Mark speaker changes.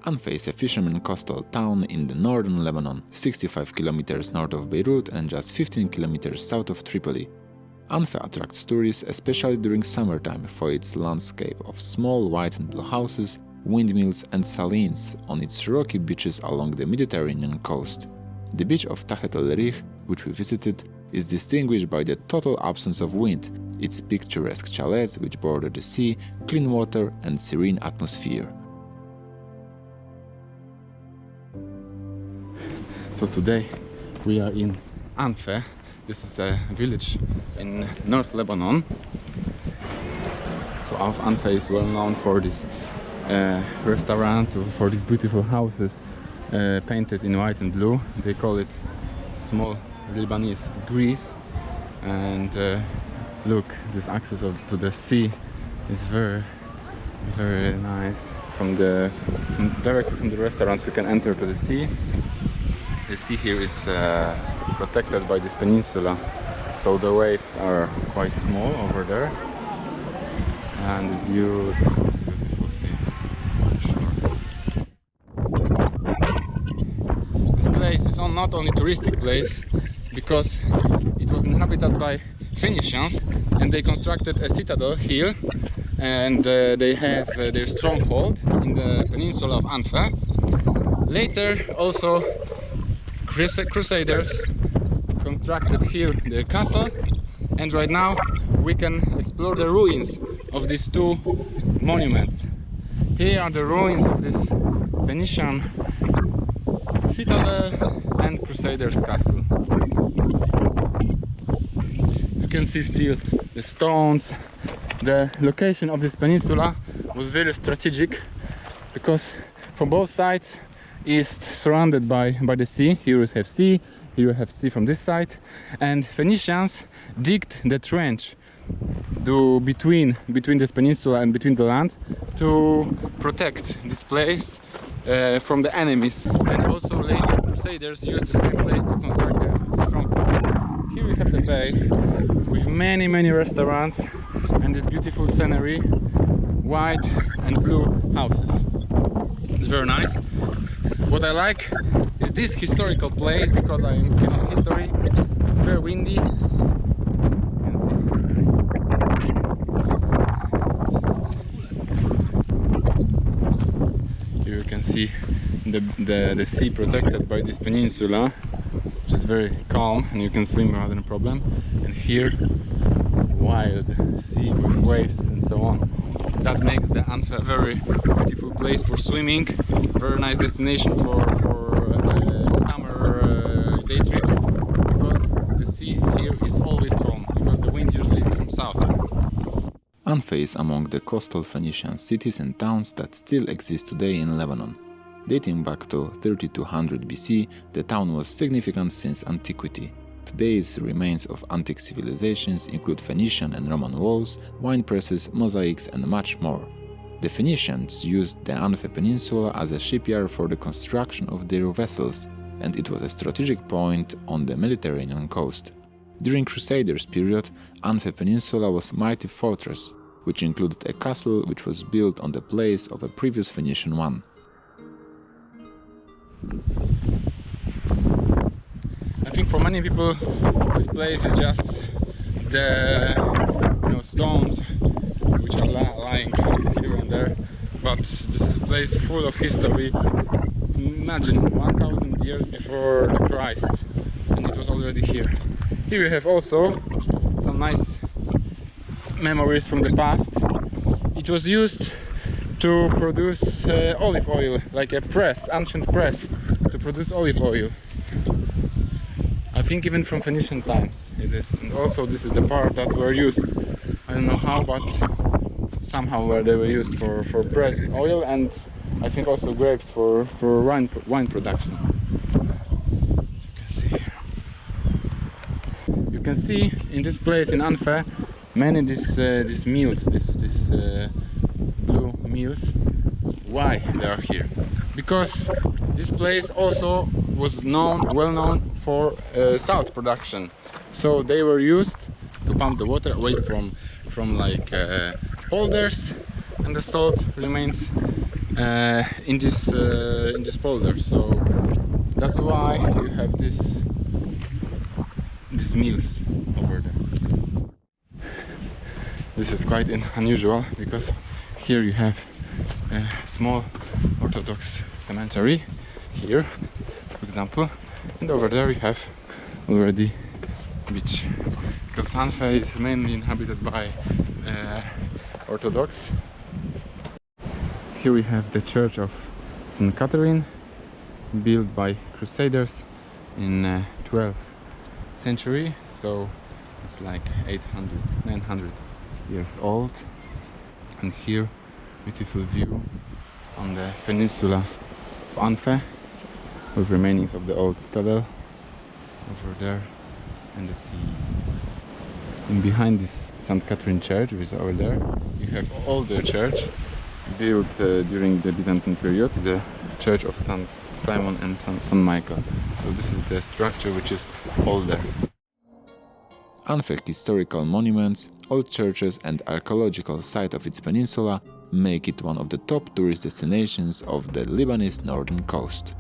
Speaker 1: Anfa is a fisherman coastal town in the northern Lebanon, 65 kilometers north of Beirut and just 15 kilometers south of Tripoli. Anfa attracts tourists especially during summertime for its landscape of small white and blue houses, windmills and salines on its rocky beaches along the Mediterranean coast. The beach of Tahet el-Rih, which we visited, is distinguished by the total absence of wind, its picturesque chalets which border the sea, clean water and serene atmosphere.
Speaker 2: So today we are in Anfa. This is a village in North Lebanon. So Anfa is well known for these restaurants, for these beautiful houses painted in white and blue. They call it small Lebanese Greece. And look, this access to the sea is very nice. Directly from the restaurants you can enter to the sea. The sea here is protected by this peninsula, so the waves are quite small over there, and this beautiful sea on shore. This place is not only a touristic place because it was inhabited by Phoenicians, and they constructed a citadel here, and they have their stronghold in the peninsula of Anfa. Later also Crusaders constructed here the castle, and right now we can explore the ruins of these two monuments. Here are the ruins of this Phoenician citadel and Crusaders castle. You can see still the stones. The location of this peninsula was very strategic because from both sides is surrounded by the sea. Here you have sea, here you have sea from this side, and Phoenicians digged the trench between this peninsula and between the land to protect this place from the enemies. And also later Crusaders used the same place to construct their stronghold. Here we have the bay with many restaurants and this beautiful scenery, white and blue houses. It's very nice. What I like is this historical place because I am keen on history. It's very windy. You can see. Here you can see the sea protected by this peninsula, which is very calm and you can swim without any problem. And here, wild sea with waves and so on. That makes the Anfa a very beautiful place for swimming, very nice destination for summer day trips, because the sea here is always calm, because the wind usually is from south.
Speaker 1: Anfa is among the coastal Phoenician cities and towns that still exist today in Lebanon. Dating back to 3200 BC, the town was significant since antiquity. Today's remains of antique civilizations include Phoenician and Roman walls, wine presses, mosaics and much more. The Phoenicians used the Anfa Peninsula as a shipyard for the construction of their vessels, and it was a strategic point on the Mediterranean coast. During Crusaders' period, Anfa Peninsula was a mighty fortress, which included a castle which was built on the place of a previous Phoenician one.
Speaker 2: I think for many people this place is just the stones which are lying here and there, but this is a place full of history. Imagine 1000 years before the Christ, and it was already here. Here we have also some nice memories from the past. It was used to produce olive oil, like a press, ancient press to produce olive oil. I think even from Phoenician times it is, and also this is the part that were used, I don't know how, but somehow where they were used for pressed oil, and I think also grapes for wine production. You can see in this place in Anfa many these mills, these blue mills. Why they are here? Because this place also was well known for salt production, so they were used to pump the water away from like polders, and the salt remains in this polder. So that's why you have these mills over there. This is quite unusual because here you have a small Orthodox cemetery here, for example, and over there you have already beach, because Anfe is mainly inhabited by Orthodox. Here we have the Church of St. Catherine, built by Crusaders in 12th century, so it's like 900 years old. And here, beautiful view on the peninsula of Anfe, with remainings of the old citadel over there and the sea. And behind this St. Catherine Church, which is over there, you have older church built during the Byzantine period, the Church of St. Simon and St. Michael. So this is the structure which is older.
Speaker 1: Anfe historical monuments, old churches and archaeological site of its peninsula make it one of the top tourist destinations of the Lebanese northern coast.